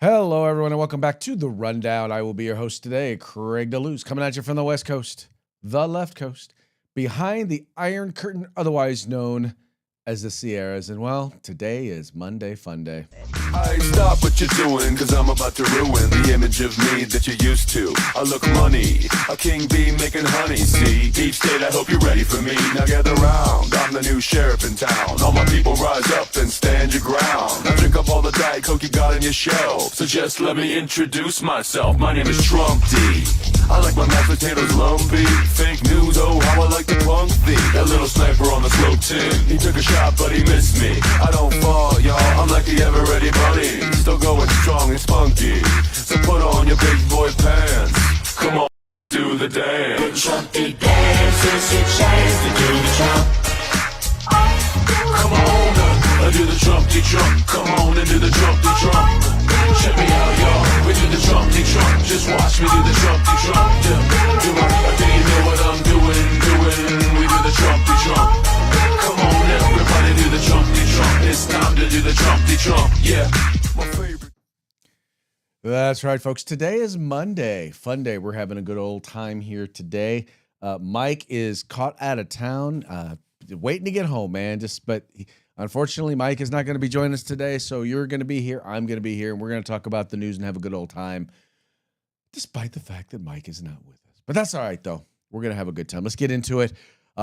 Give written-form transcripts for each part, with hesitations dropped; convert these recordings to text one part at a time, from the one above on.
Hello, everyone, and welcome back to The Rundown. I will be your host today, Craig DeLuz, coming at you from the West Coast, the left coast, behind the Iron Curtain, otherwise known as the Sierras. And, well, today is Monday Fun Day. I stop what you're doing, cause I'm about to ruin the image of me that you're used to. I look money, a king bee making honey, see? Each state, I hope you're ready for me. Now gather round, I'm the new sheriff in town. All my people rise up and stand your ground. Now drink up all the Diet Coke you got on your shelf. So just let me introduce myself, my name is Trump D. I like my mashed potatoes lumpy. Fake news, oh how I like to punk thee. That little sniper on the slope tin, he took a shot but he missed me. I don't fall, y'all, I'm like the ever ready bunny. Still going strong and spunky. So put on your big boy pants. Come on, do the dance. The Trumpy dance is your chance to do the Trump. Come on, do the Trumpy Trump. Come on and do the Trumpy Trump. Check me out, y'all. We do the Trumpy Trump. Just watch me do the Trumpy Trump. Yeah. Do you know what I'm doing? We do the Trumpy Trump. Come on, everybody do the Trumpy Trump. It's time to do the Trumpy Trump. Yeah, my favorite. That's right, folks. Today is Monday, Fun Day. We're having a good old time here today. Mike is caught out of town, waiting to get home, man. Unfortunately, Mike is not going to be joining us today, so you're going to be here, I'm going to be here, and we're going to talk about the news and have a good old time, despite the fact that Mike is not with us. But that's all right, though. We're going to have a good time. Let's get into it.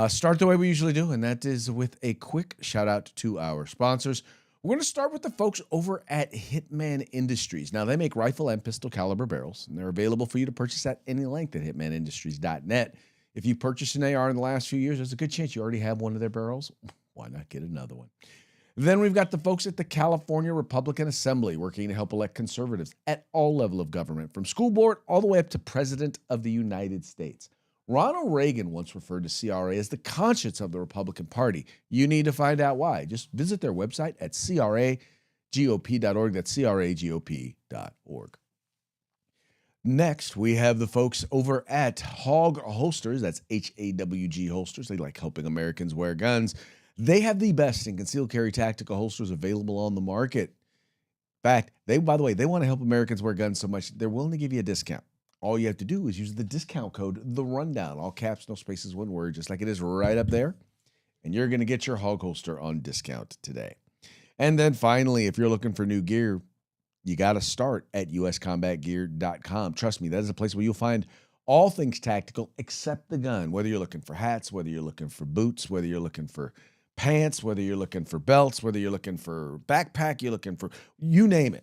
Start the way we usually do, and that is with a quick shout-out to our sponsors. We're going to start with the folks over at Hitman Industries. Now, they make rifle and pistol caliber barrels, and they're available for you to purchase at any length at hitmanindustries.net. If you purchased an AR in the last few years, there's a good chance you already have one of their barrels. Why not get another one? Then we've got the folks at the California Republican Assembly working to help elect conservatives at all levels of government, from school board all the way up to President of the United States. Ronald Reagan once referred to CRA as the conscience of the Republican Party. You need to find out why. Just visit their website at cragop.org. That's cragop.org. Next, we have the folks over at Hog Holsters. That's HAWG Holsters. They like helping Americans wear guns. They have the best in concealed carry tactical holsters available on the market. In fact, by the way, they want to help Americans wear guns so much, they're willing to give you a discount. All you have to do is use the discount code, The Rundown, all caps, no spaces, one word, just like it is right up there. And you're going to get your hog holster on discount today. And then finally, if you're looking for new gear, you got to start at uscombatgear.com. Trust me, that is a place where you'll find all things tactical except the gun. Whether you're looking for hats, whether you're looking for boots, whether you're looking for pants, whether you're looking for belts, whether you're looking for backpack, you're looking for, you name it.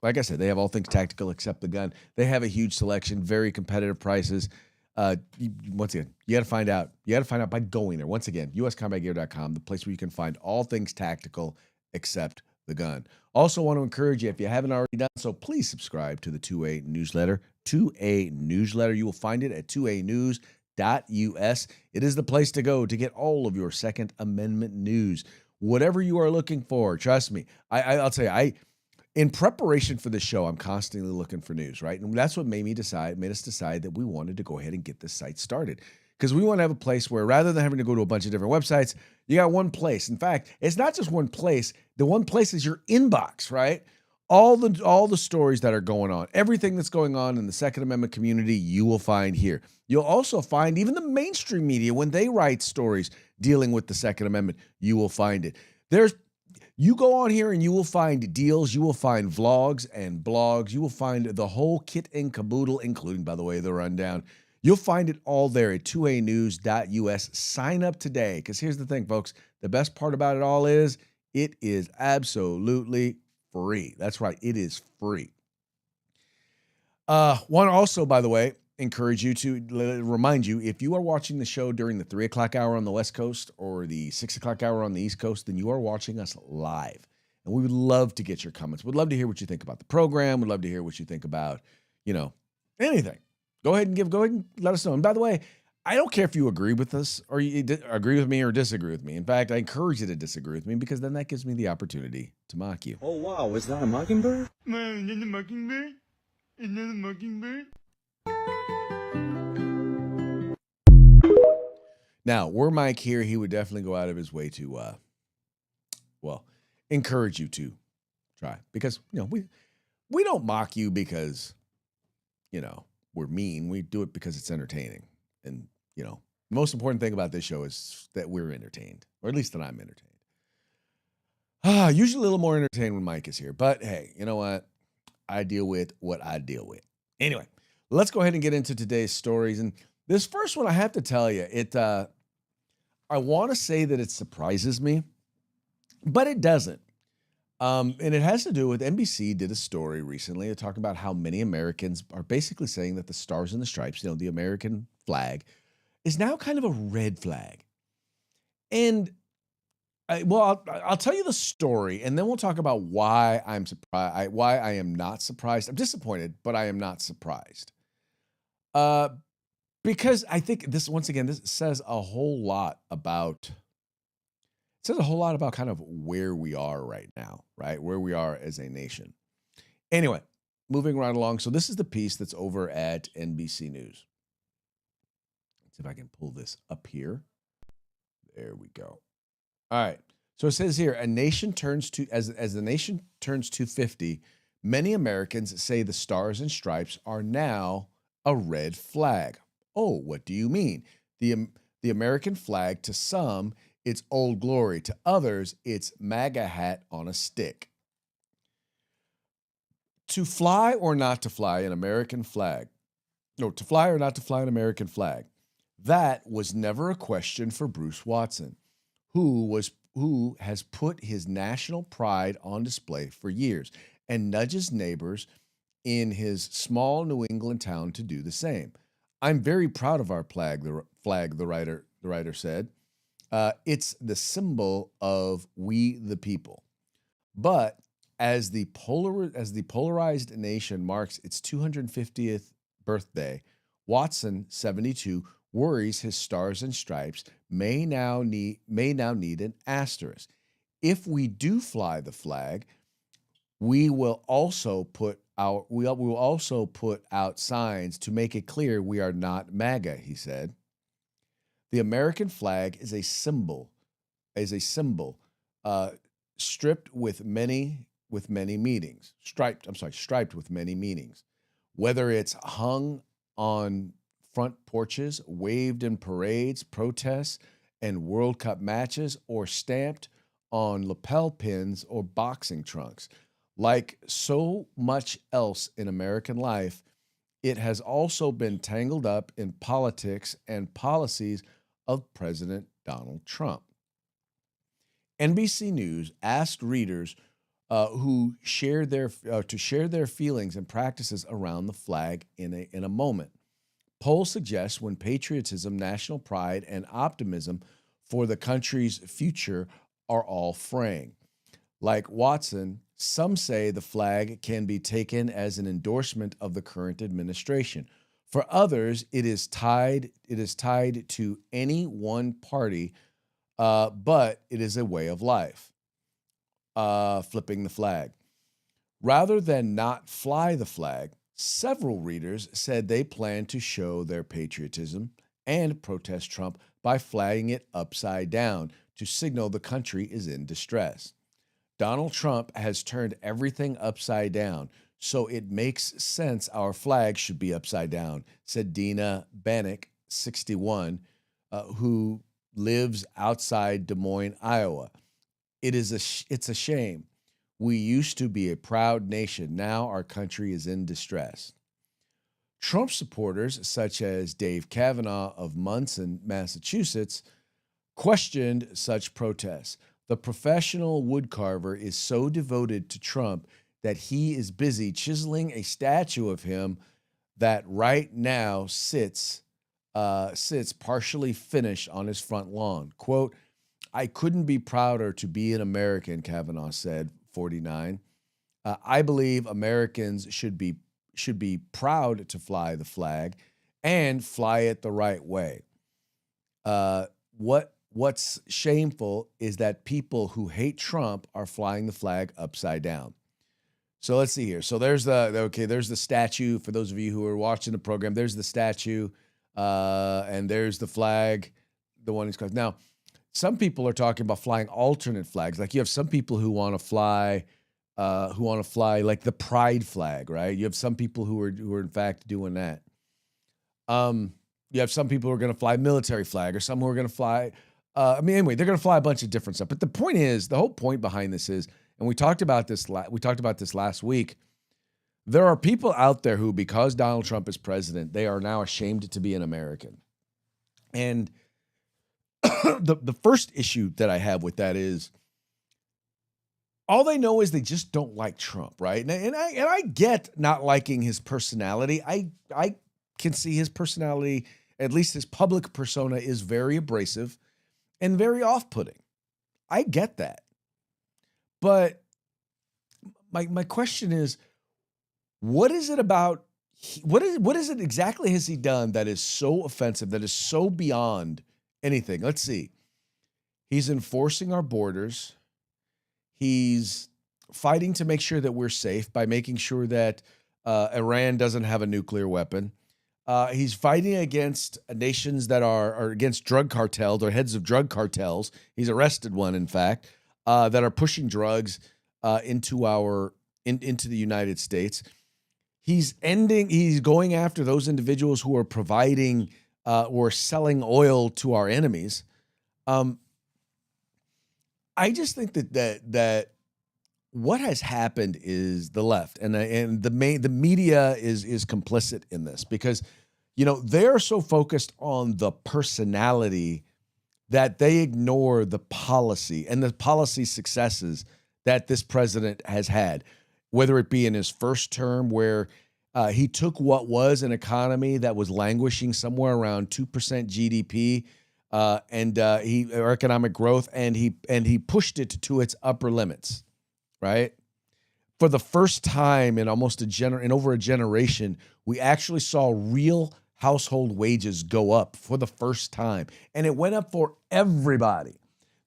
Like I said, they have all things tactical except the gun. They have a huge selection, very competitive prices. Once again, you got to find out. You got to find out by going there. Once again, uscombatgear.com, the place where you can find all things tactical except the gun. Also want to encourage you, if you haven't already done so, please subscribe to the 2A newsletter. 2A newsletter. You will find it at 2anews.us. It is the place to go to get all of your Second Amendment news. Whatever you are looking for, trust me. I'll tell you, in preparation for this show, I'm constantly looking for news, right? And that's what made us decide that we wanted to go ahead and get this site started. Because we want to have a place where, rather than having to go to a bunch of different websites, you got one place. In fact, it's not just one place. The one place is your inbox, right? All the stories that are going on, everything that's going on in the Second Amendment community, you will find here. You'll also find even the mainstream media, when they write stories dealing with the Second Amendment, you will find it. You go on here and you will find deals, you will find vlogs and blogs, you will find the whole kit and caboodle, including, by the way, the rundown. You'll find it all there at 2anews.us. Sign up today, because here's the thing, folks. The best part about it all is it is absolutely free. That's right, it is free. Want to also, by the way, encourage you to remind you, if you are watching the show during the 3 o'clock hour on the West Coast or the 6 o'clock hour on the East Coast, then you are watching us live. And we would love to get your comments. We'd love to hear what you think about the program. We'd love to hear what you think about, anything. Go ahead and let us know. And by the way, I don't care if you agree with us or you agree with me or disagree with me. In fact, I encourage you to disagree with me, because then that gives me the opportunity to mock you. Oh, wow. Is that a mockingbird? Man, is that a mockingbird? Is that a mockingbird? Now, were Mike here, he would definitely go out of his way to, encourage you to try, because, we don't mock you because, we're mean. We do it because it's entertaining. And, the most important thing about this show is that we're entertained, or at least that I'm entertained. Usually a little more entertained when Mike is here, but hey, you know what? I deal with what I deal with. Anyway, let's go ahead and get into today's stories. And this first one, I have to tell you, I want to say that it surprises me, but it doesn't. And it has to do with NBC did a story recently talking about how many Americans are basically saying that the Stars and the Stripes, the American flag, is now kind of a red flag. And I'll tell you the story, and then we'll talk about why I'm surprised, why I am not surprised. I'm disappointed, but I am not surprised. Because I think this says a whole lot about kind of where we are right now, right? Where we are as a nation. Anyway, moving right along. So this is the piece that's over at NBC News. Let's see if I can pull this up here. There we go. All right. So it says here, as the nation turns 250, many Americans say the Stars and Stripes are now a red flag. Oh, what do you mean? The American flag, to some, it's Old Glory. To others, it's MAGA hat on a stick. To fly or not to fly an American flag. No, to fly or not to fly an American flag. That was never a question for Bruce Watson, who has put his national pride on display for years and nudges neighbors in his small New England town to do the same. I'm very proud of our flag, the writer said. It's the symbol of we the people. But as the polarized nation marks its 250th birthday, Watson, 72, worries his Stars and Stripes may now need an asterisk. If we do fly the flag, we will also put out signs to make it clear we are not MAGA, he said. The American flag is a symbol, striped with many meanings. Striped with many meanings. Whether it's hung on front porches, waved in parades, protests, and World Cup matches, or stamped on lapel pins or boxing trunks. Like so much else in American life, it has also been tangled up in politics and policies of President Donald Trump. NBC News asked readers to share their feelings and practices around the flag in a moment. Polls suggest when patriotism, national pride, and optimism for the country's future are all fraying. Like Watson, some say the flag can be taken as an endorsement of the current administration. For others, it is tied to any one party, but it is a way of life. Flipping the flag. Rather than not fly the flag, several readers said they plan to show their patriotism and protest Trump by flagging it upside down to signal the country is in distress. Donald Trump has turned everything upside down, so it makes sense our flag should be upside down, said Dina Bannock, 61, who lives outside Des Moines, Iowa. It's a shame. We used to be a proud nation. Now our country is in distress. Trump supporters, such as Dave Kavanaugh of Munson, Massachusetts, questioned such protests. The professional woodcarver is so devoted to Trump that he is busy chiseling a statue of him that right now sits partially finished on his front lawn. Quote, I couldn't be prouder to be an American, Kavanaugh said, 49. I believe Americans should be proud to fly the flag and fly it the right way. What's shameful is that people who hate Trump are flying the flag upside down. So let's see here. So there's the statue. For those of you who are watching the program, there's the statue, and there's the flag, the one he's called. Now, some people are talking about flying alternate flags. Like you have some people who want to fly who want to fly like the pride flag, right? You have some people who are in fact doing that. You have some people who are going to fly military flag, or some who are going to fly. Anyway, they're going to fly a bunch of different stuff. But the point is, the whole point behind this is, and we talked about this. We talked about this last week. There are people out there who, because Donald Trump is president, they are now ashamed to be an American. And the first issue that I have with that is, all they know is they just don't like Trump, right? And I get not liking his personality. I can see his personality, at least his public persona, is very abrasive and very off-putting. I get that. But my question is, what is it about, what is it exactly has he done that is so offensive, that is so beyond anything? Let's see. He's enforcing our borders. He's fighting to make sure that we're safe by making sure that Iran doesn't have a nuclear weapon. He's fighting against nations that are against drug cartels, or heads of drug cartels. He's arrested one, in fact, that are pushing drugs into the United States. He's going after those individuals who are providing or selling oil to our enemies. I just think that what has happened is the left and the media is complicit in this, because they're so focused on the personality that they ignore the policy and the policy successes that this president has had, whether it be in his first term, where he took what was an economy that was languishing somewhere around 2% GDP or economic growth, and he pushed it to its upper limits, right? For the first time in over a generation, we actually saw real household wages go up for the first time, and it went up for everybody.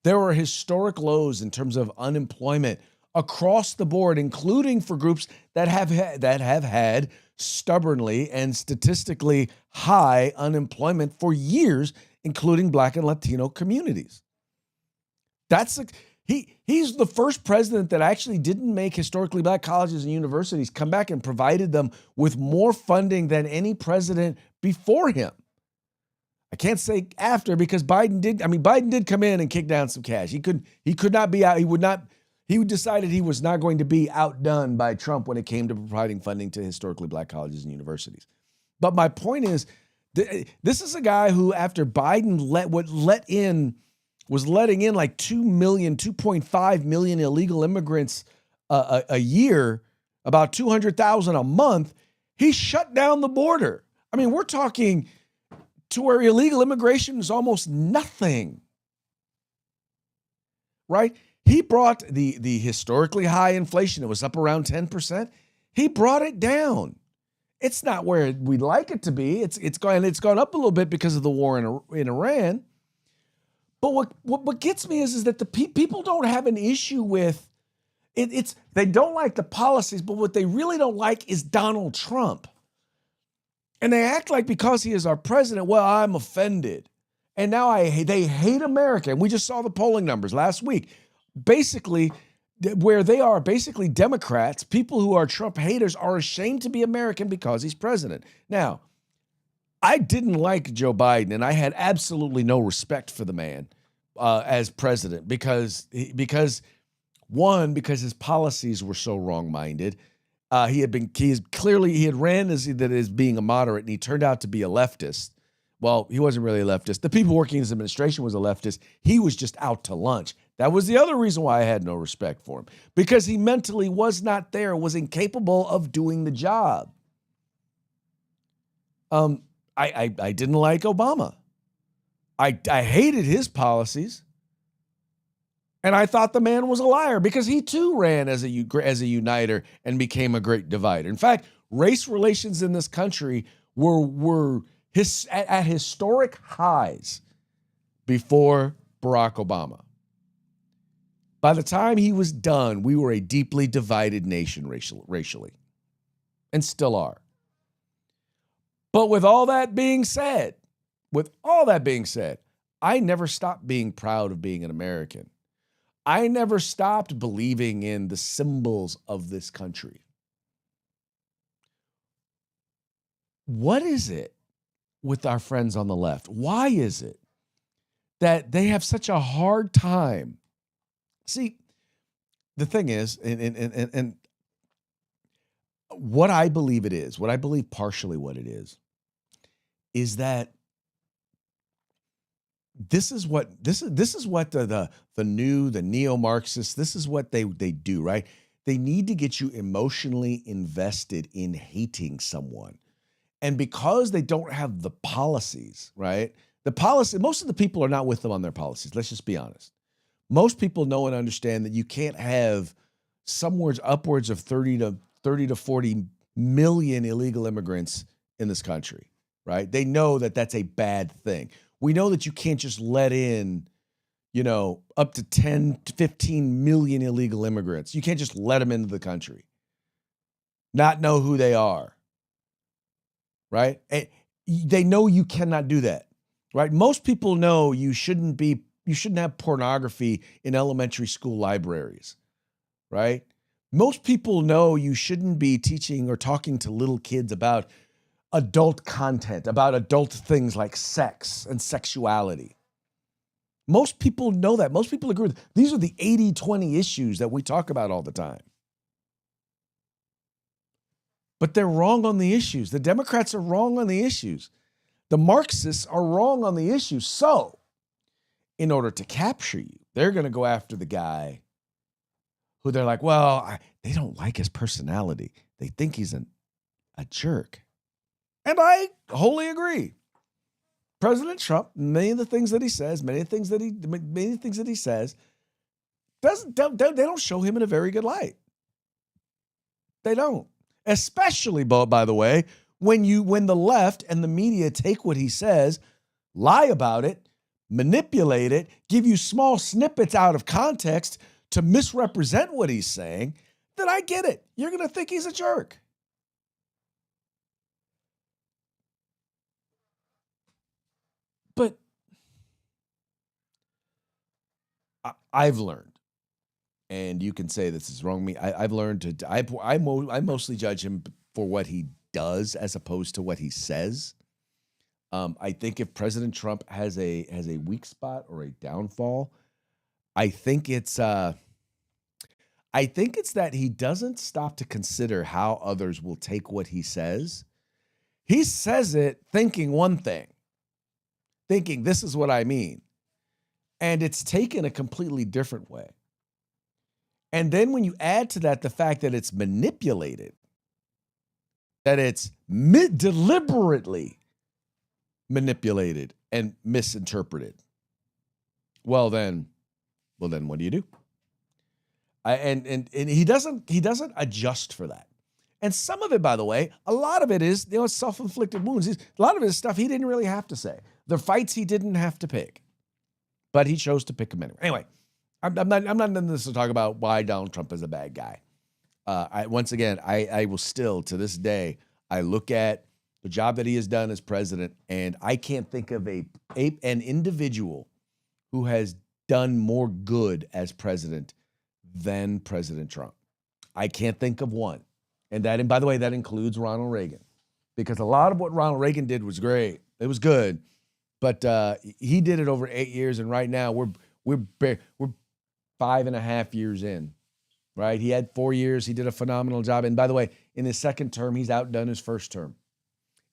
There were historic lows in terms of unemployment across the board, including for groups that have had stubbornly and statistically high unemployment for years, including Black and Latino communities. He's the first president that actually didn't make historically Black colleges and universities come back and provided them with more funding than any president before him. I can't say after, because Biden did come in and kick down some cash. He could not be out. He decided he was not going to be outdone by Trump when it came to providing funding to historically Black colleges and universities. But my point is, this is a guy who, after Biden was letting in like 2.5 million illegal immigrants a year, about 200,000 a month, he shut down the border. I mean, we're talking to where illegal immigration is almost nothing, right? He brought the historically high inflation. It was up around 10%. He brought it down. It's not where we'd like it to be. It's gone up a little bit because of the war in Iran. But what gets me is that the people don't have an issue with it. They don't like the policies, but what they really don't like is Donald Trump. And they act like, because he is our president, well, I'm offended. And now they hate America. And we just saw the polling numbers last week. Basically, where they are basically Democrats, people who are Trump haters, are ashamed to be American because he's president. Now, I didn't like Joe Biden, and I had absolutely no respect for the man as president because his policies were so wrong-minded. He had ran as being a moderate, and he turned out to be a leftist. Well, he wasn't really a leftist. The people working in his administration was a leftist. He was just out to lunch. That was the other reason why I had no respect for him, because he mentally was not there, was incapable of doing the job. I didn't like Obama. I hated his policies. And I thought the man was a liar, because he too ran as a uniter and became a great divider. In fact, race relations in this country were at historic highs before Barack Obama. By the time he was done, we were a deeply divided nation racially, and still are. But with all that being said, I never stopped being proud of being an American. I never stopped believing in the symbols of this country. What is it with our friends on the left? Why is it that they have such a hard time? See, the thing is, and what I believe it is, what I believe partially what it is that this is what the neo-Marxists, this is what they do, right? They need to get you emotionally invested in hating someone. And because they don't have the policies, right? Most of the people are not with them on their policies. Let's just be honest. Most people know and understand that you can't have upwards of 30 to 40 million illegal immigrants in this country, right? They know that that's a bad thing. We know that you can't just let in, up to 10 to 15 million illegal immigrants. You can't just let them into the country, not know who they are, right? And they know you cannot do that, right? Most people know you shouldn't have pornography in elementary school libraries, right? Most people know you shouldn't be teaching or talking to little kids about adult content, about adult things like sex and sexuality. Most people know that. Most people agree with it. These are the 80-20 issues that we talk about all the time. But they're wrong on the issues. The Democrats are wrong on the issues. The Marxists are wrong on the issues. So, in order to capture you, they're going to go after the guy who they're like, they don't like his personality. They think he's a jerk. And I wholly agree. President Trump, many of the things that he says, they don't show him in a very good light. They don't. Especially, by the way, when the left and the media take what he says, lie about it, manipulate it, give you small snippets out of context to misrepresent what he's saying, then I get it. You're going to think he's a jerk. But I've learned, and you can say this is wrong. I've learned I mostly judge him for what he does as opposed to what he says. I think if President Trump has a weak spot or a downfall, I think it's that he doesn't stop to consider how others will take what he says. He says it thinking one thing, thinking this is what I mean, and it's taken a completely different way. And then when you add to that the fact that it's manipulated, that it's deliberately manipulated and misinterpreted, well then what do? And he doesn't adjust for that. And some of it, by the way, a lot of it is self-inflicted wounds. A lot of it is stuff he didn't really have to say. The fights he didn't have to pick, but he chose to pick them anyway. Anyway, I'm not in this to talk about why Donald Trump is a bad guy. I will still, to this day, I look at the job that he has done as president, and I can't think of an individual who has done more good as president than President Trump. I can't think of one. And by the way, that includes Ronald Reagan, because a lot of what Ronald Reagan did was great. It was good, but he did it over 8 years, and right now we're 5.5 years in, right? He had 4 years. He did a phenomenal job. And by the way, in his second term, he's outdone his first term.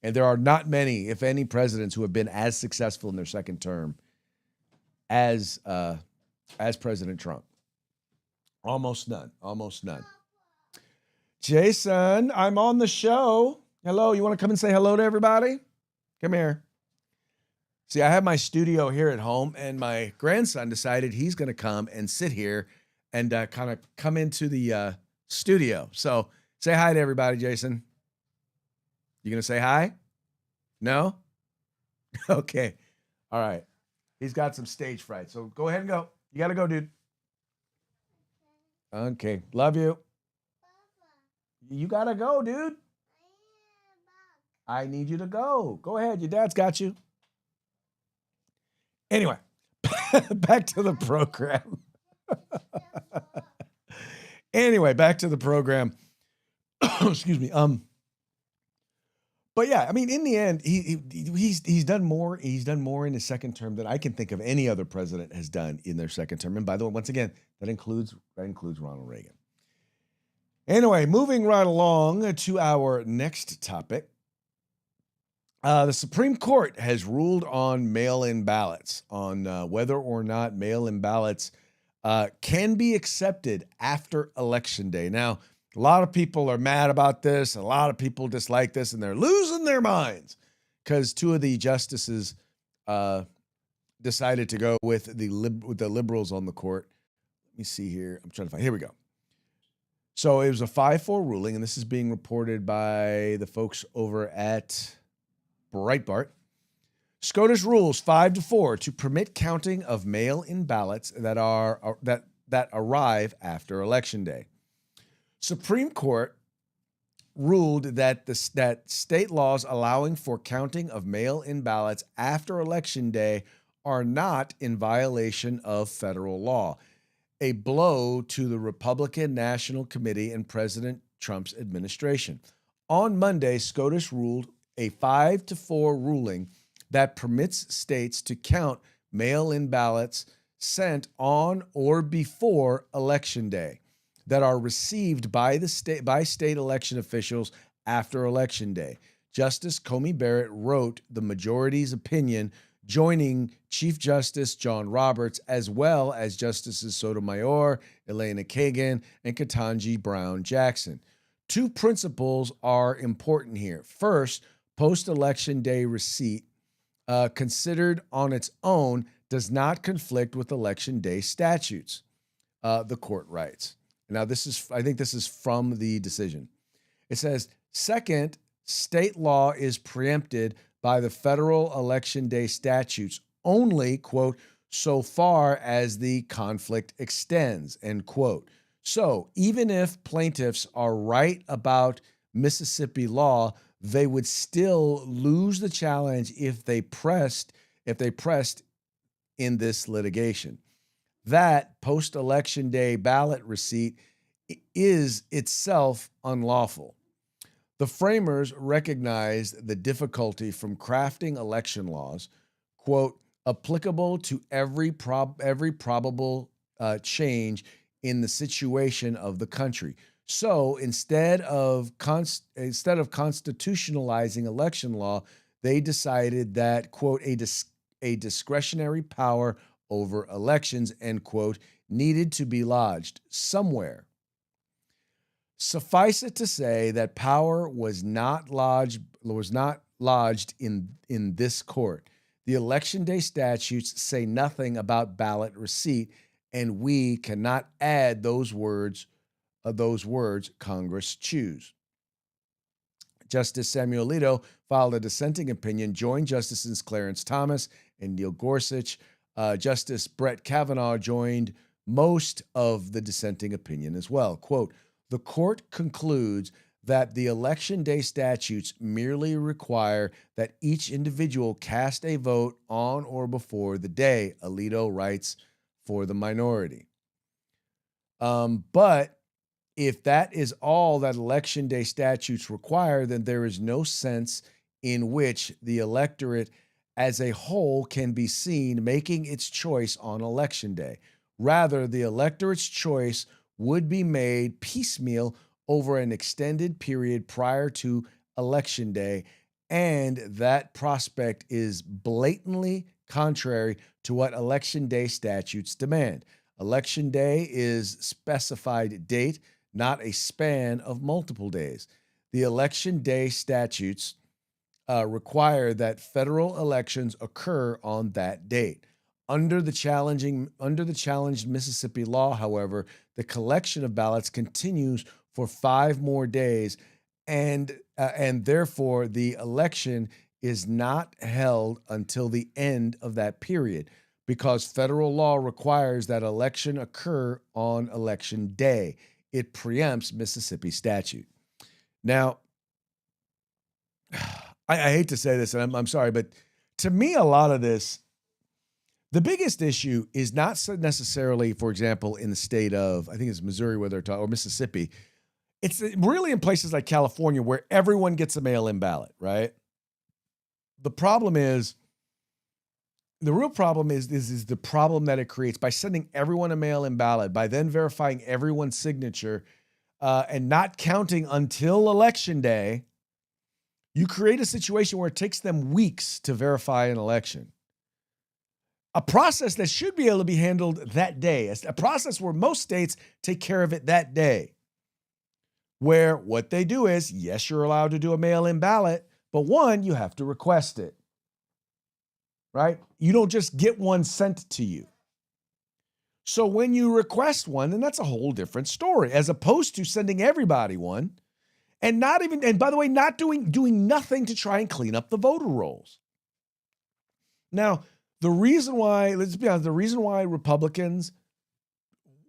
And there are not many, if any, presidents who have been as successful in their second term as President Trump. Almost none. Jason, I'm on the show. Hello, you want to come and say hello to everybody? Come here. See, I have my studio here at home, and my grandson decided he's going to come and sit here and kind of come into the studio. So say hi to everybody, Jason. You going to say hi? No? Okay. All right. He's got some stage fright, so go ahead and go. You got to go, dude. Okay. Love you. You got to go, dude. I need you to go. Go ahead. Your dad's got you. Anyway, back to the program. Anyway, back to the program. Excuse me. But yeah, I mean, in the end, he's done more. He's done more in his second term than I can think of any other president has done in their second term. And by the way, once again, that includes Ronald Reagan. Anyway, moving right along to our next topic. The Supreme Court has ruled on mail-in ballots, on whether or not mail-in ballots can be accepted after Election Day. Now, a lot of people are mad about this. A lot of people dislike this, and they're losing their minds because two of the justices decided to go with the liberals on the court. Let me see here. I'm trying to find. Here we go. So it was a 5-4 ruling, and this is being reported by the folks over at Breitbart. SCOTUS rules 5-4 to permit counting of mail-in ballots that arrive after Election Day. Supreme Court ruled that that state laws allowing for counting of mail-in ballots after Election Day are not in violation of federal law, a blow to the Republican National Committee and President Trump's administration. On Monday, SCOTUS ruled a 5-4 ruling that permits states to count mail-in ballots sent on or before Election Day that are received by state election officials after Election Day. Justice Comey Barrett wrote the majority's opinion, joining Chief Justice John Roberts, as well as Justices Sotomayor, Elena Kagan, and Ketanji Brown Jackson. Two principles are important here. First, post-election day receipt, considered on its own, does not conflict with Election Day statutes, the court writes. Now, I think this is from the decision. It says, second, state law is preempted by the federal Election Day statutes only, quote, so far as the conflict extends, end quote. So even if plaintiffs are right about Mississippi law, they would still lose the challenge if they pressed in this litigation. That post-election day ballot receipt is itself unlawful. The framers recognized the difficulty from crafting election laws, quote, applicable to every probable change in the situation of the country. So instead of constitutionalizing election law, they decided that, quote, a discretionary power over elections, end quote, needed to be lodged somewhere. Suffice it to say that power was not lodged in this court. The Election Day statutes say nothing about ballot receipt, and we cannot add those words Congress choose. Justice Samuel Alito filed a dissenting opinion, joined Justices Clarence Thomas and Neil Gorsuch. Justice Brett Kavanaugh joined most of the dissenting opinion as well. Quote, the court concludes that the Election Day statutes merely require that each individual cast a vote on or before the day, Alito writes for the minority. But if that is all that Election Day statutes require, then there is no sense in which the electorate as a whole can be seen making its choice on Election Day. Rather, the electorate's choice would be made piecemeal over an extended period prior to Election Day, and that prospect is blatantly contrary to what Election Day statutes demand. Election Day is specified date, not a span of multiple days. The Election Day statutes require that federal elections occur on that date. Under the challenged Mississippi law, however, the collection of ballots continues for 5 more days, and therefore the election is not held until the end of that period, because federal law requires that election occur on Election Day. It preempts Mississippi statute. Now, I hate to say this, and I'm sorry, but to me, a lot of this The biggest issue is not necessarily, for example, in the state of, I think it's Missouri where they're talking, or Mississippi. It's really in places like California where everyone gets a mail-in ballot, right? The real problem is the problem that it creates by sending everyone a mail-in ballot, by then verifying everyone's signature and not counting until Election Day. You create a situation where it takes them weeks to verify an election. A process that should be able to be handled that day, a process where most states take care of it that day. Where what they do is, yes, you're allowed to do a mail-in ballot, but one, you have to request it, right? You don't just get one sent to you. So when you request one, then that's a whole different story, as opposed to sending everybody one, and by the way, not doing nothing to try and clean up the voter rolls. Now, let's be honest, the reason why Republicans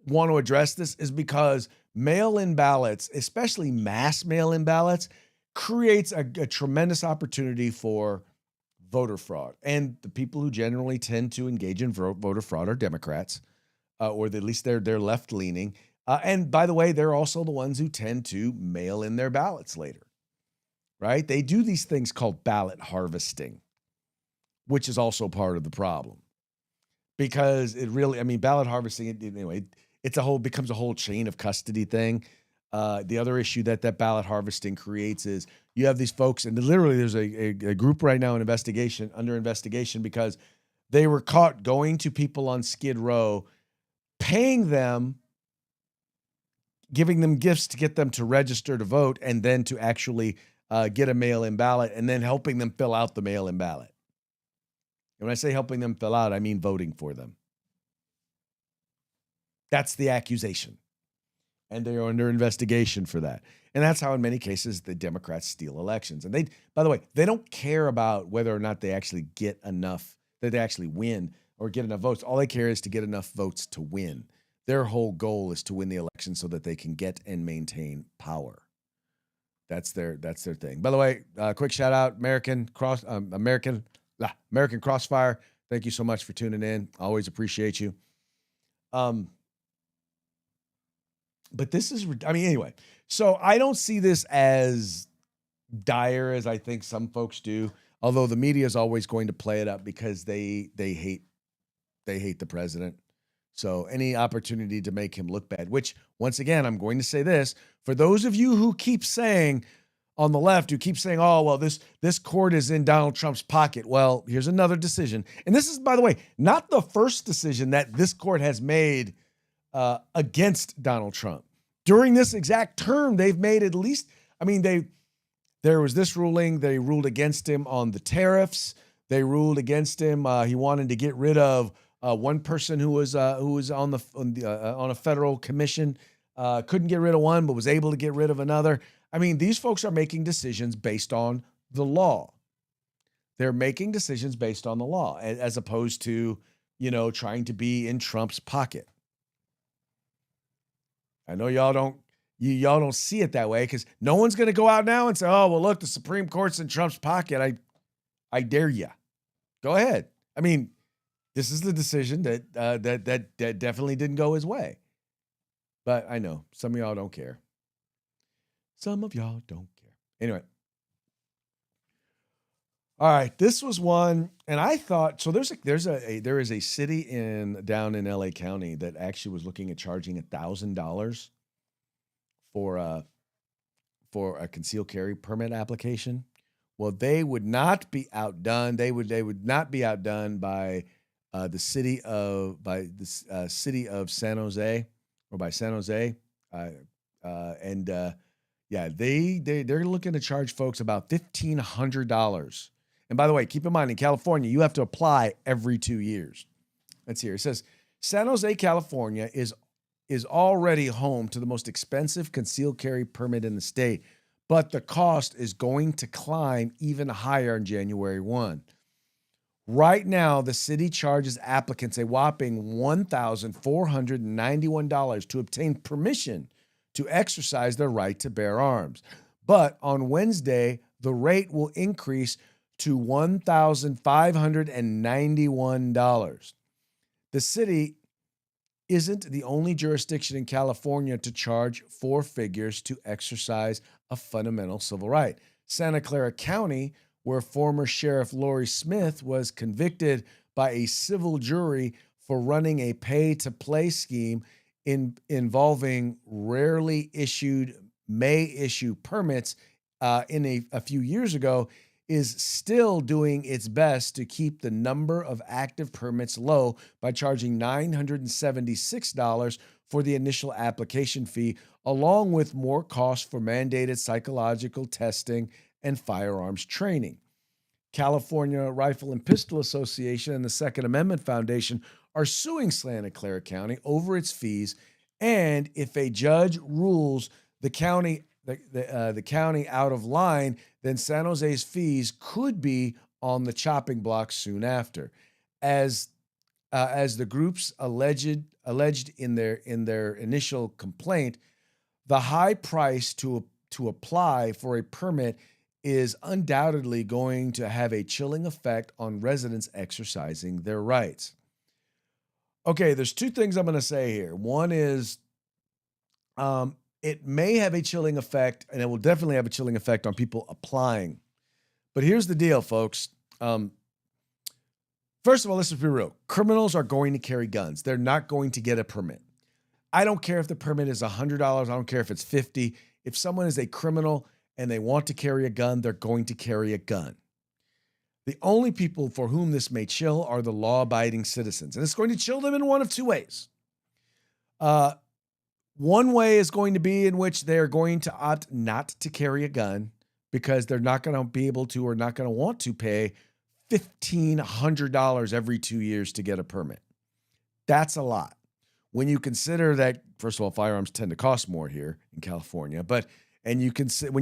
want to address this is because mail-in ballots, especially mass mail-in ballots, creates a tremendous opportunity for voter fraud. And the people who generally tend to engage in voter fraud are Democrats, or at least they're left-leaning. And by the way, they're also the ones who tend to mail in their ballots later, right? They do these things called ballot harvesting, which is also part of the problem. Because ballot harvesting, anyway, becomes a whole chain of custody thing. The other issue that ballot harvesting creates is you have these folks, and literally there's a group right now under investigation because they were caught going to people on Skid Row, paying them, giving them gifts to get them to register to vote, and then to actually get a mail-in ballot, and then helping them fill out the mail-in ballot. And when I say helping them fill out, I mean voting for them. That's the accusation. And they're under investigation for that. And that's how, in many cases, the Democrats steal elections. And by the way, they don't care about whether or not they actually get enough, that they actually win or get enough votes. All they care is to get enough votes to win. Their whole goal is to win the election so that they can get and maintain power. That's their thing. By the way, quick shout out, American Crossfire. Thank you so much for tuning in. Always appreciate you. But this is, anyway. So I don't see this as dire as I think some folks do. Although the media is always going to play it up because they hate the president. So any opportunity to make him look bad, which once again, I'm going to say this, for those of you who keep saying on the left, who keep saying, oh, well, this court is in Donald Trump's pocket. Well, here's another decision. And this is, by the way, not the first decision that this court has made against Donald Trump. During this exact term, they've made at least, there was this ruling. They ruled against him on the tariffs. They ruled against him. He wanted to get rid of one person who was on a federal commission, couldn't get rid of one, but was able to get rid of another. These folks are making decisions based on the law. They're making decisions based on the law, as opposed to, trying to be in Trump's pocket. I know y'all don't see it that way because no one's going to go out now and say, oh, well, look, the Supreme Court's in Trump's pocket. I dare you. Go ahead. This is the decision that definitely didn't go his way. But I know some of y'all don't care. Some of y'all don't care. Anyway. All right, this was one, and I thought so. There is a city down in LA County that actually was looking at charging $1,000 for a concealed carry permit application. Well, they would not be outdone. They would not be outdone by the city of San Jose, or by San Jose, they're looking to charge folks about $1,500. And by the way, keep in mind, in California, you have to apply every 2 years. Let's hear. It says San Jose, California is already home to the most expensive concealed carry permit in the state, but the cost is going to climb even higher on January 1. Right now, the city charges applicants a whopping $1,491 to obtain permission to exercise their right to bear arms. But on Wednesday, the rate will increase to $1,591. The city isn't the only jurisdiction in California to charge four figures to exercise a fundamental civil right. Santa Clara County, where former Sheriff Lori Smith was convicted by a civil jury for running a pay-to-play scheme involving rarely issued may-issue permits a few years ago, is still doing its best to keep the number of active permits low by charging $976 for the initial application fee, along with more costs for mandated psychological testing and firearms training. California Rifle and Pistol Association and the Second Amendment Foundation are suing Santa Clara County over its fees, and if a judge rules the county out of line, then San Jose's fees could be on the chopping block soon after. As the groups alleged in their initial complaint, the high price to apply for a permit is undoubtedly going to have a chilling effect on residents exercising their rights. Okay, there's two things I'm going to say here. One is, it may have a chilling effect, and it will definitely have a chilling effect on people applying. But here's the deal, folks. First of all, let's be real. Criminals are going to carry guns. They're not going to get a permit. I don't care if the permit is $100. I don't care if it's $50. If someone is a criminal and they want to carry a gun, they're going to carry a gun. The only people for whom this may chill are the law-abiding citizens. And it's going to chill them in one of two ways. One way is going to be in which they're going to opt not to carry a gun because they're not going to be able to or not going to want to pay $1,500 every 2 years to get a permit. That's a lot. When you consider that, first of all, firearms tend to cost more here in California, when you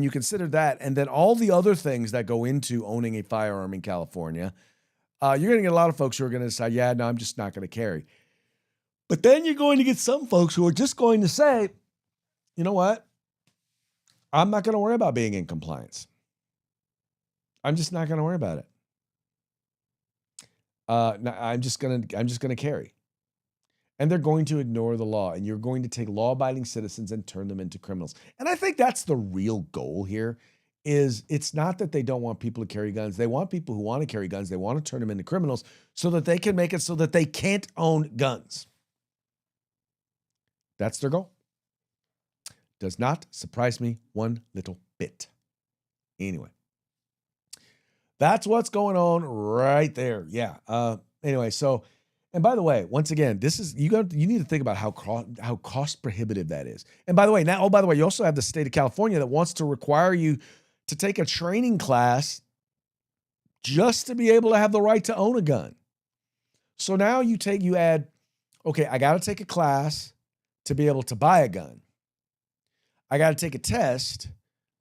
consider that, and then all the other things that go into owning a firearm in California, you're going to get a lot of folks who are going to decide, yeah, no, I'm just not going to carry. But then you're going to get some folks who are just going to say, you know what? I'm not going to worry about being in compliance. I'm just not going to worry about it. I'm just going to carry. And they're going to ignore the law, and you're going to take law-abiding citizens and turn them into criminals. And I think that's the real goal here. Is it's not that they don't want people to carry guns. They want people who want to carry guns. They want to turn them into criminals so that they can make it so that they can't own guns. That's their goal. Does not surprise me one little bit. Anyway, that's what's going on right there. Yeah. Anyway, so, and by the way, once again, this is, you need to think about how cost prohibitive that is. And by the way, you also have the state of California that wants to require you to take a training class just to be able to have the right to own a gun. So now you add, okay, I got to take a class to be able to buy a gun. I got to take a test,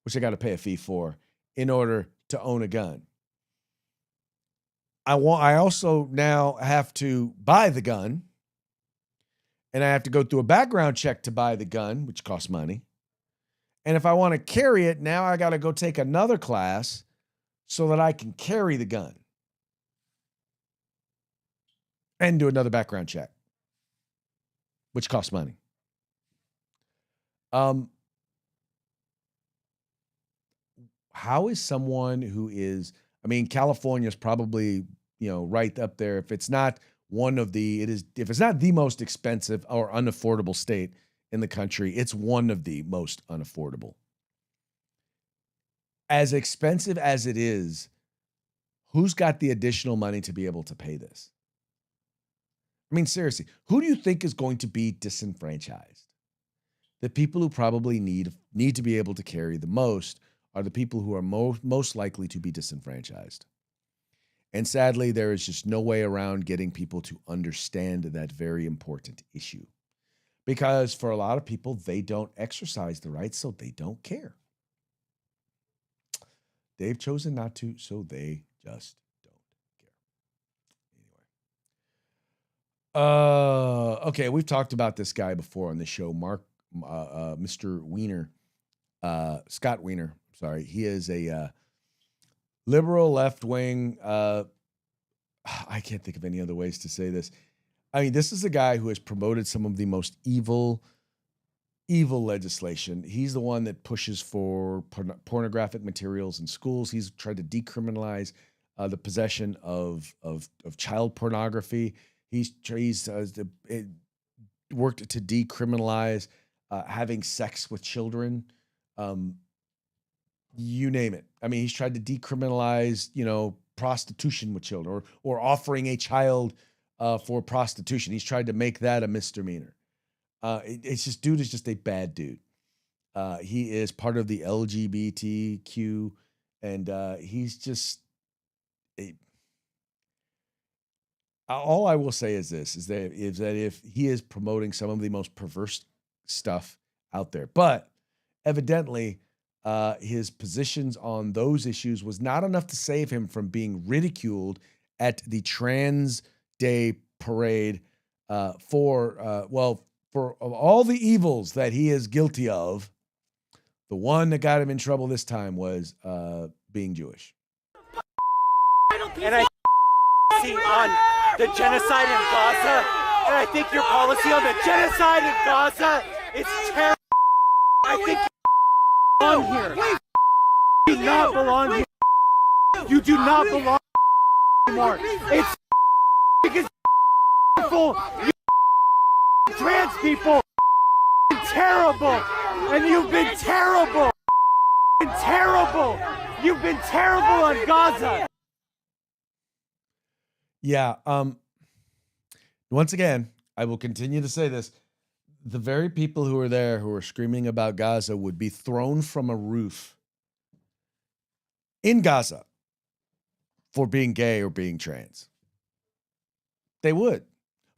which I got to pay a fee for, in order to own a gun. I also now have to buy the gun, and I have to go through a background check to buy the gun, which costs money. And if I want to carry it, now I got to go take another class so that I can carry the gun and do another background check, which costs money. How is someone who is, California is probably, right up there. If it's not if it's not the most expensive or unaffordable state in the country, it's one of the most unaffordable. As expensive as it is, who's got the additional money to be able to pay this? Seriously, who do you think is going to be disenfranchised? The people who probably need to be able to carry the most are the people who are most likely to be disenfranchised. And sadly, there is just no way around getting people to understand that very important issue. Because for a lot of people, they don't exercise the right, so they don't care. They've chosen not to, so they just don't care. Okay, we've talked about this guy before on the show, Mr. Wiener, Scott Wiener. Sorry, he is a liberal left-wing. I can't think of any other ways to say this. I mean, this is a guy who has promoted some of the most evil legislation. He's the one that pushes for pornographic materials in schools. He's tried to decriminalize the possession of child pornography. He's worked to decriminalize having sex with children. You name it. I mean, he's tried to decriminalize, prostitution with children, or offering a child for prostitution. He's tried to make that a misdemeanor. It's just, dude is just a bad dude. He is part of the LGBTQ, and he's just all I will say is this: is that if he is promoting some of the most perverse stuff out there, but evidently his positions on those issues was not enough to save him from being ridiculed at the Trans Day parade for of all the evils that he is guilty of. The one that got him in trouble this time was being Jewish. And I see on the genocide in Gaza, and I think your policy on the genocide in Gaza is terrible. I think you belong here. You do not belong here. You do not belong anymore. It's because you trans people terrible, and you've been terrible. Terrible. You've been terrible on Gaza. Yeah. Once again, I will continue to say this. The very people who are there who are screaming about Gaza would be thrown from a roof in Gaza for being gay or being trans. They would.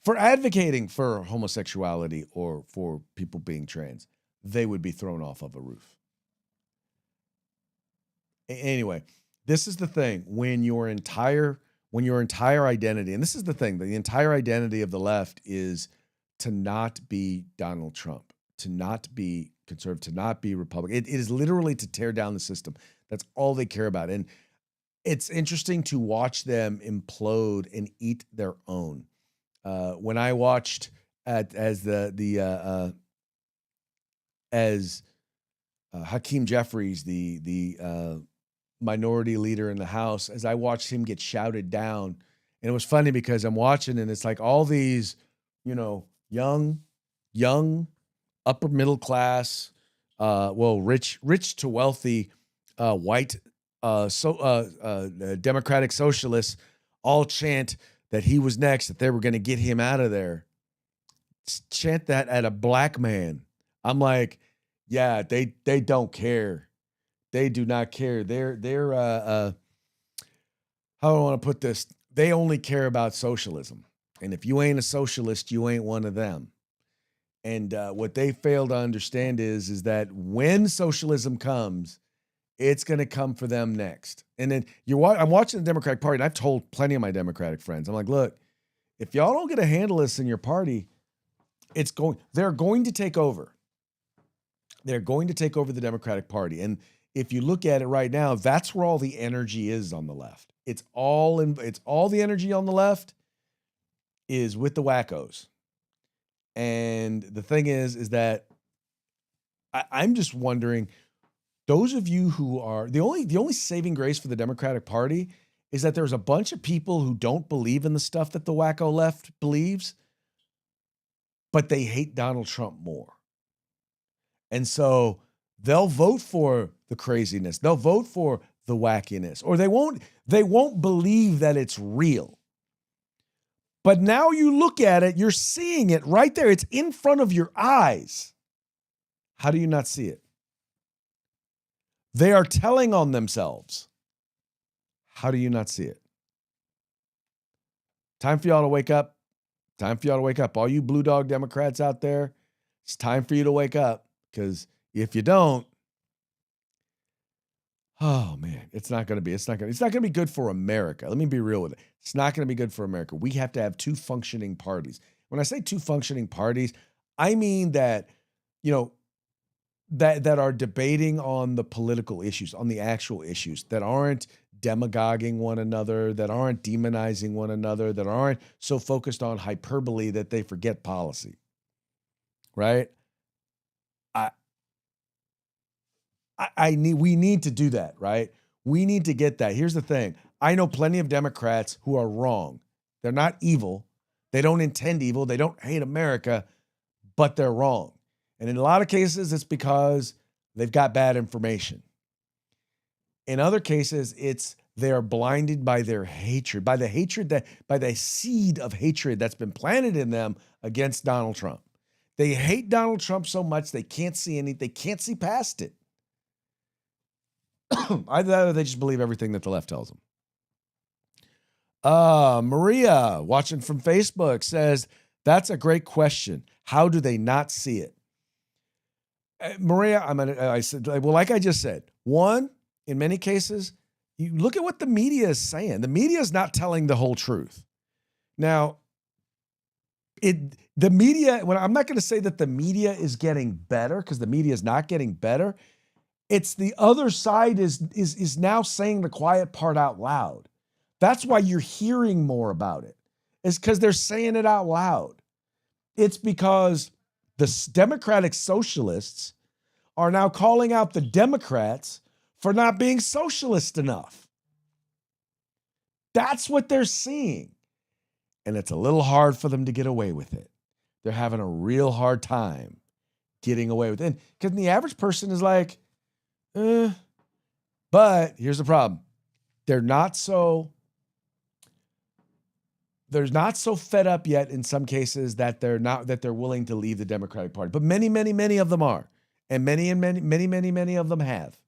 For advocating for homosexuality or for people being trans, they would be thrown off of a roof. Anyway, this is the thing. When your entire identity, and this is the thing, the entire identity of the left is to not be Donald Trump, to not be conservative, to not be Republican. It is literally to tear down the system. That's all they care about. And it's interesting to watch them implode and eat their own. When I watched as Hakeem Jeffries, the minority leader in the House, as I watched him get shouted down, and it was funny because I'm watching and it's like all these, young, upper middle class, rich to wealthy, white, Democratic socialists all chant that he was next, that they were going to get him out of there. Chant that at a black man. I'm like, yeah, they don't care. They do not care. They're how do I want to put this? They only care about socialism. And if you ain't a socialist, you ain't one of them. And what they fail to understand is that when socialism comes, it's going to come for them next. And then I'm watching the Democratic Party, and I've told plenty of my Democratic friends, I'm like, look, if y'all don't get a handle of this in your party, they're going to take over. They're going to take over the Democratic Party. And if you look at it right now, that's where all the energy is on the left. It's all the energy on the left is with the wackos. And the thing is that I'm just wondering, those of you who are the only saving grace for the Democratic Party is that there's a bunch of people who don't believe in the stuff that the wacko left believes, but they hate Donald Trump more. And so they'll vote for the craziness. They'll vote for the wackiness, or they won't believe that it's real. But now you look at it, you're seeing it right there. It's in front of your eyes. How do you not see it? They are telling on themselves. How do you not see it? Time for y'all to wake up. Time for y'all to wake up. All you blue dog Democrats out there, it's time for you to wake up. Because if you don't, oh man, it's not going to be good for America. Let me be real with it. It's not going to be good for America. We have to have two functioning parties. When I say two functioning parties, I mean that, that are debating on the political issues, on the actual issues, that aren't demagoguing one another, that aren't demonizing one another, that aren't so focused on hyperbole that they forget policy. Right? We need to do that, right? We need to get that. Here's the thing. I know plenty of Democrats who are wrong. They're not evil. They don't intend evil. They don't hate America, but they're wrong. And in a lot of cases, it's because they've got bad information. In other cases, it's they're blinded by their hatred, by the seed of hatred that's been planted in them against Donald Trump. They hate Donald Trump so much they can't see past it. Either they just believe everything that the left tells them. Maria, watching from Facebook, says, that's a great question. How do they not see it? Maria, I said, well, like I just said, one, in many cases, you look at what the media is saying. The media is not telling the whole truth. Now, the media, I'm not going to say that the media is getting better, because the media is not getting better. It's the other side is now saying the quiet part out loud. That's why you're hearing more about it. It's because they're saying it out loud. It's because the Democratic socialists are now calling out the Democrats for not being socialist enough. That's what they're seeing. And it's a little hard for them to get away with it. They're having a real hard time getting away with it. Because the average person is like, but here's the problem. They're not so fed up yet in some cases that they're willing to leave the Democratic Party. But many of them are. And many of them have.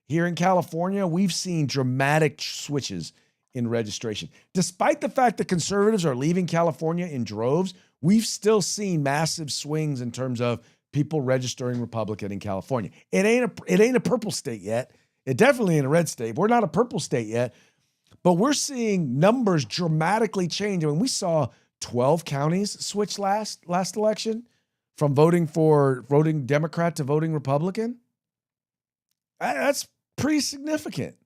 Here in California, we've seen dramatic switches in registration. Despite the fact that conservatives are leaving California in droves, we've still seen massive swings in terms of people registering Republican in California. It ain't a purple state yet. It definitely ain't a red state. We're not a purple state yet, but we're seeing numbers dramatically change. I mean, we saw 12 counties switch last election from voting Democrat to voting Republican. That's pretty significant.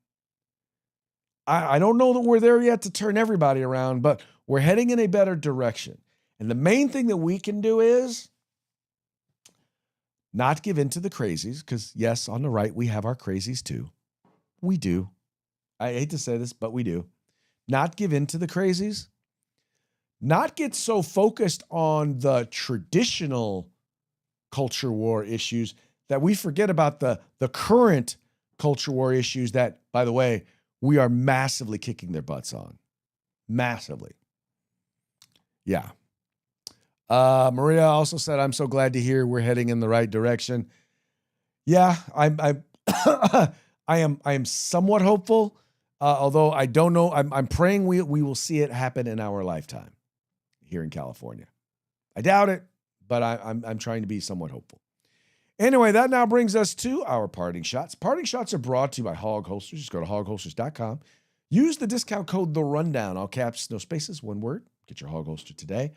I don't know that we're there yet to turn everybody around, but we're heading in a better direction. And the main thing that we can do is not give in to the crazies, because yes, on the right, we have our crazies too. We do. I hate to say this, but we do. Not give in to the crazies. Not get so focused on the traditional culture war issues that we forget about the current culture war issues that, by the way, we are massively kicking their butts on. Massively. Yeah. Maria also said, I'm so glad to hear we're heading in the right direction. Yeah, I am somewhat hopeful, although I don't know. I'm praying we will see it happen in our lifetime here in California. I doubt it, but I'm trying to be somewhat hopeful. Anyway, that now brings us to our parting shots. Parting shots are brought to you by Hog Holsters. Just go to hogholsters.com. Use the discount code The Rundown, all caps, no spaces, one word. Get your Hog Holster today.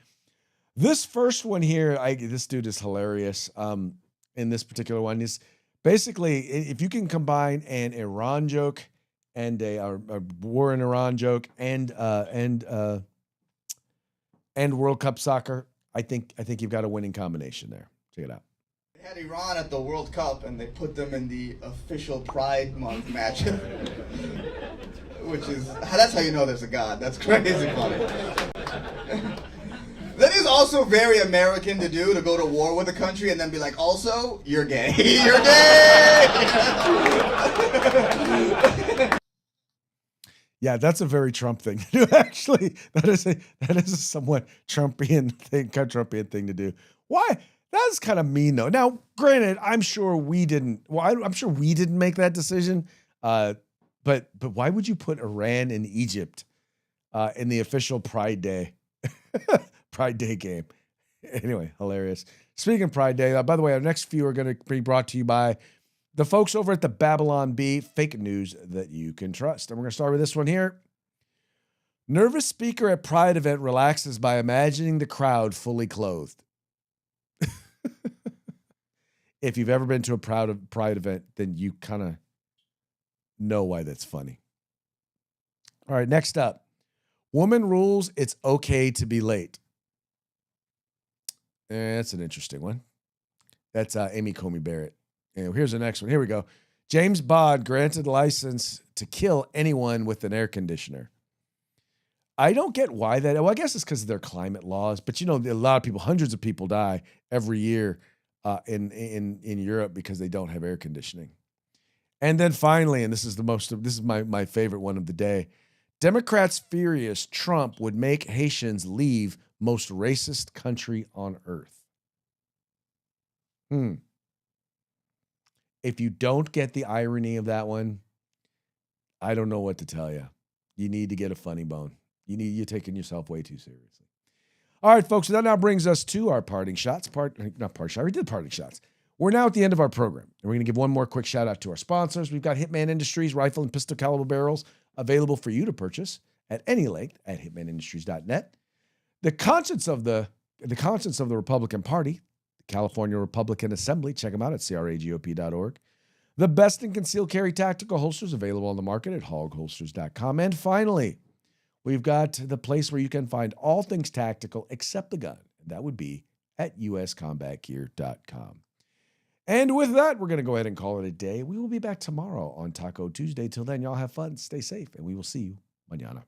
This first one here, this dude is hilarious. In this particular one, is basically if you can combine an Iran joke and a war in Iran joke and World Cup soccer, I think you've got a winning combination there. Check it out. They had Iran at the World Cup and they put them in the official Pride Month match. That's how you know there's a God. That's crazy funny. That is also very American to do, to go to war with a country and then be like, also, you're gay. You're gay! Yeah, that's a very Trump thing to do, actually. That is a somewhat Trumpian thing to do. Why? That's kind of mean, though. Now, granted, I'm sure we didn't make that decision. But why would you put Iran and Egypt in the official Pride Day game? Anyway, hilarious. Speaking of Pride Day, by the way, our next few are going to be brought to you by the folks over at the Babylon Bee, fake news that you can trust. And we're going to start with this one here. Nervous speaker at Pride event relaxes by imagining the crowd fully clothed. If you've ever been to a Pride event, then you kind of know why that's funny. All right, next up. Woman rules, it's okay to be late. That's an interesting one. That's Amy Comey Barrett. And here's the next one. Here we go. James Bond granted license to kill anyone with an air conditioner. I don't get why that. Well, I guess it's because of their climate laws. But a lot of people, hundreds of people die every year in Europe because they don't have air conditioning. And then finally, and this is my favorite one of the day. Democrats furious Trump would make Haitians leave most racist country on earth. If you don't get the irony of that one, I don't know what to tell you. You need to get a funny bone. You're taking yourself way too seriously. All right, folks. So that now brings us to our parting shots. Not parting shot. We did parting shots. We're now at the end of our program, and we're going to give one more quick shout out to our sponsors. We've got Hitman Industries rifle and pistol caliber barrels available for you to purchase at any length at hitmanindustries.net. The conscience of the Republican Party, the California Republican Assembly, check them out at cragop.org. The best in concealed carry tactical holsters available on the market at hogholsters.com. And finally, we've got the place where you can find all things tactical except the gun. And that would be at uscombatgear.com. And with that, we're going to go ahead and call it a day. We will be back tomorrow on Taco Tuesday. Till then, y'all have fun, stay safe, and we will see you mañana.